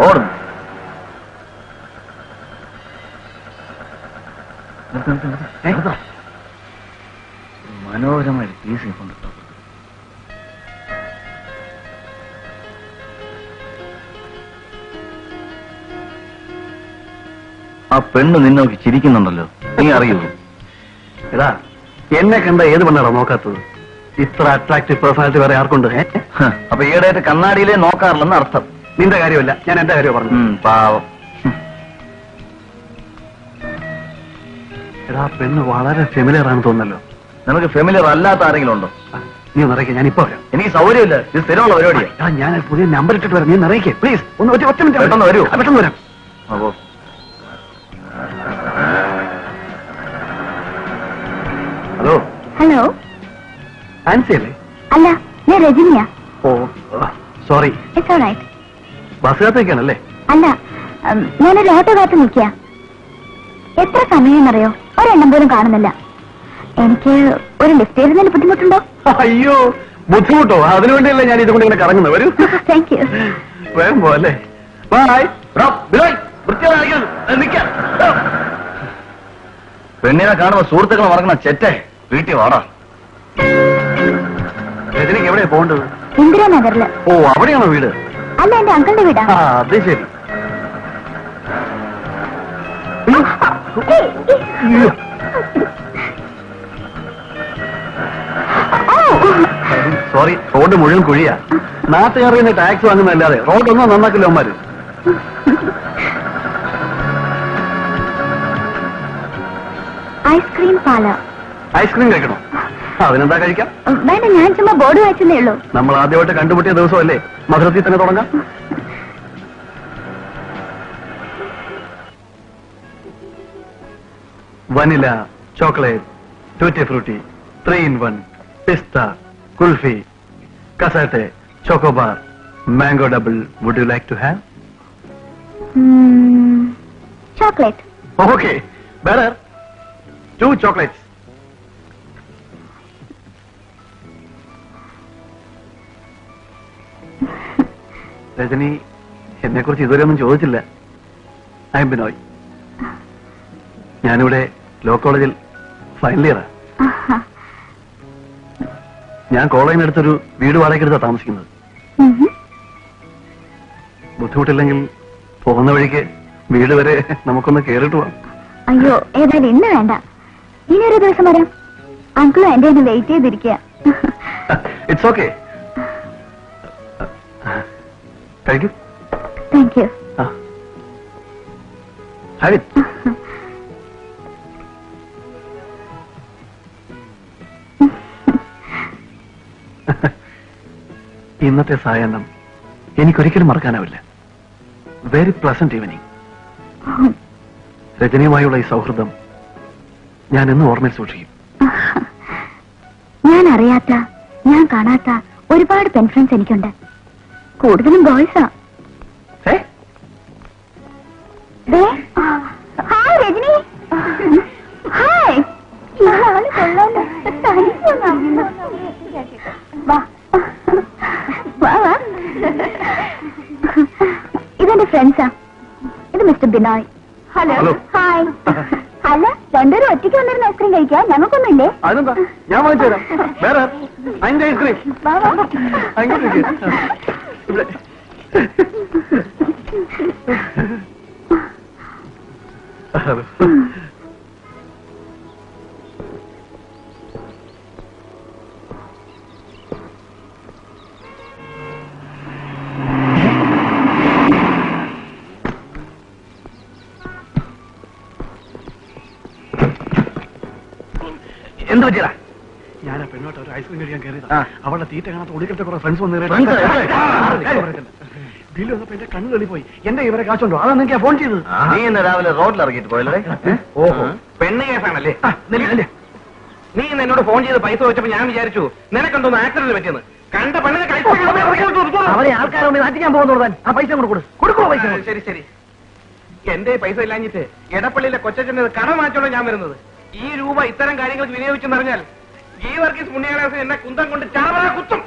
ഓടുന്നു. മനോഹരമായ പീസ് കൊണ്ടിട്ടോ. ആ പെണ്ണ് നിന്നെ നോക്കി ചിരിക്കുന്നുണ്ടല്ലോ, നീ അറിയൂ? എടാ, എന്നെ കണ്ട ഏത് പെണ്ണാണോ നോക്കാത്തത്? ഇത്ര അട്രാക്റ്റീവ് പേഴ്സണാലിറ്റി വേറെ ആർക്കുണ്ട്? അപ്പൊ ഈയിടെയായിട്ട് കണ്ണാടിയിലേ നോക്കാറില്ലെന്ന് അർത്ഥം. നിന്റെ കാര്യമല്ല, ഞാൻ എന്റെ കാര്യം പറഞ്ഞു. പാവം. എടാ, പെണ്ണ് വളരെ ഫെമിലിയർ ആണെന്ന് തോന്നുന്നല്ലോ. നിനക്ക് ഫെമിലിയർ അല്ലാത്ത ആരെങ്കിലും ഉണ്ടോ? നീ നിറയ്ക്ക്, ഞാൻ ഇപ്പൊ വരാം. എനിക്ക് സൗകര്യമില്ല, ഇത് സ്ഥിരമുള്ള പരിപാടിയാണ്. ഞാൻ പുതിയ നമ്പർ ഇട്ടിട്ട് വരാം, നീ നിറയ്ക്കേ പ്ലീസ്. ഒന്ന് ഒറ്റ മിനിറ്റ്. പെട്ടെന്ന് വരൂ. പെട്ടെന്ന് വരാം. അപ്പോ ഹലോ. ഹലോ, ആൻസി അല്ലേ? അല്ല, ഞാൻ രജനിയാ. Oh sorry. It's alright. Bus കാത്തേക്കാണല്ലേ? അല്ല, ഞാനൊരു ഓട്ടോ കാത്ത് നിൽക്കുക. എത്ര സമയമെന്നറിയോ? ഒരെണ്ണം പോലും കാണുന്നില്ല. എനിക്ക് ഒരു ലിഫ്റ്റ് ചെയ്യുന്നതിന് ബുദ്ധിമുട്ടുണ്ടോ? അയ്യോ, ബുദ്ധിമുട്ടോ? അതിനുവേണ്ടിയല്ലേ ഞാൻ ഇതുകൊണ്ട് ഇങ്ങനെ കറങ്ങുന്നത്. വരൂ. Thank you. വേഗം പോവല്ലേ? ബൈ. പെണ്ണിനെ കാണുമ്പോ സുഹൃത്തുക്കളെ മറക്കണ ചെറ്റേ, വീട്ടിൽ വാടാ. രജനിക്ക് എവിടെയാ പോകേണ്ടത്? ഇന്ദിരാനഗറില്. ഓ, അവിടെയാണോ വീട്? അല്ല, എന്റെ അങ്കിളുടെ വീടാ. അത് ശരി. സോറി, റോഡ് മുഴുവൻ കുഴിയാ. നാട്ടുകാരിൽ നിന്ന് ടാക്സ് വാങ്ങുന്നതല്ലാതെ റോഡൊന്നും നന്നാക്കില്ല അവന്മാര്. ഐസ്ക്രീം പാല. ഐസ്ക്രീം കഴിക്കണോ? അതിനെന്താ കഴിക്കാം? വേണ്ട, ഞാൻ ചുമ്മാ ബോർഡ് വായിച്ചതേ ഉള്ളൂ. നമ്മൾ ആദ്യമായിട്ട് കണ്ടുമുട്ടിയ ദിവസമല്ലേ, മധുരത്തിൽ തന്നെ തുടങ്ങാം. Vanilla, chocolate, tutti frutti, 3 in 1, പിസ്ത, kulfi, cassata, chocobar, mango double. Would you like to have? Chocolate. Okay, better. 2 chocolates. Rajani എന്നെ കുറിച്ച് ഇതുവരെ ഒന്നും ചോദിച്ചില്ല. I am Binoy. ഞാനിവിടെ ലോ കോളേജിൽ ഫൈനൽ ഇയറാ. ഞാൻ കോളേജിനടുത്തൊരു വീട് വാടകയ്ക്കെടുത്താ താമസിക്കുന്നത്. ബുദ്ധിമുട്ടില്ലെങ്കിൽ പോകുന്ന വഴിക്ക് വീട് വരെ നമുക്കൊന്ന് കേറിട്ട് പോവാം. അയ്യോ, ഏതായാലും ഇന്ന് വേണ്ട, ഇനി ഒരു ദിവസം വരാം. അങ്കിളും എന്റെ ഒന്ന് വെയിറ്റ് ചെയ്തിരിക്കുക. It's okay. കഴിക്കൂ. Thank you. Have it. ഇന്നത്തെ സായാഹ്നം എനിക്കൊരിക്കലും മറക്കാനാവില്ല. Very pleasant evening. രജനിയുമായുള്ള ഈ സൗഹൃദം ഞാൻ എന്നും ഓർമ്മയിൽ സൂക്ഷിക്കും. ഞാൻ അറിയാത്ത, ഞാൻ കാണാത്ത ഒരുപാട് പെൻ ഫ്രണ്ട്സ് എനിക്കുണ്ട്. കൂടുതലും ബോയ്സാ. ഹായ് രജനി. ഹായ്. ഇതെന്റെ ഫ്രണ്ട്സാ. ഇത് മിസ്റ്റർ ബിനോയ്. ഹലോ. ഹായ്. അല്ല, രണ്ടുപേരും ഒറ്റയ്ക്ക് വന്നിരുന്ന ഐസ്ക്രീം കഴിക്കാം, ഞങ്ങൾക്കൊന്നുമില്ലേ? അതെന്താ, ഞാൻ വാങ്ങിച്ചു തരാം. വേറെ അതിന്റെ ഐസ്ക്രീം ഇവിടെ. എന്ത് പറ്റിയടാ? ഞാൻ ആ പെണ്ണോട്ട് ഒരു ഐസ്ക്രീം കഴിക്കാൻ കയറിയതാ. അവളുടെ തീറ്റ കാണാത്ത ഒടുക്കത്തെ കുറെ ഫ്രണ്ട്സ് വന്നു. ബില്ല് വന്നപ്പോ എന്റെ കണ്ണു തള്ളിപ്പോയി. എന്റെ ഇവരെ കാശുണ്ടോ? അതാണ് എനിക്ക് ഫോൺ ചെയ്തത്. നീ ഇന്ന് രാവിലെ റോഡിൽ ഇറങ്ങിയിട്ട് പോയല്ലേ? ഓഹോ, പെണ്ണ് കേസാണല്ലേ? നീ ഇന്ന് എന്നോട് ഫോൺ ചെയ്ത് പൈസ വെച്ചപ്പോ ഞാൻ വിചാരിച്ചു നിനക്കെന്തോന്ന് ആക്സിഡന്റ് പറ്റിയെന്ന്. കണ്ട പെണ്ണിനെ അവരെ ആൾക്കാരോട് നാട്ടിക്കാൻ പോകുന്നോടാൻ ആ പൈസ കൊടുക്കോ പൈസ. ശരി ശരി, എന്റെ പൈസ ഇല്ലാഞ്ഞിട്ട് എടപ്പള്ളിയിലെ കൊച്ചച്ഛൻ്റെ കട മാറ്റോളം ഞാൻ വരുന്നത്. ഈ രൂപ ഇത്തരം കാര്യങ്ങൾക്ക് വിനിയോഗിച്ചെന്നറിഞ്ഞാൽ ഈ വർഗീസ് പുണ്യാളാസം എന്നെ കുന്തം കൊണ്ട് ചാവറ കുത്തും.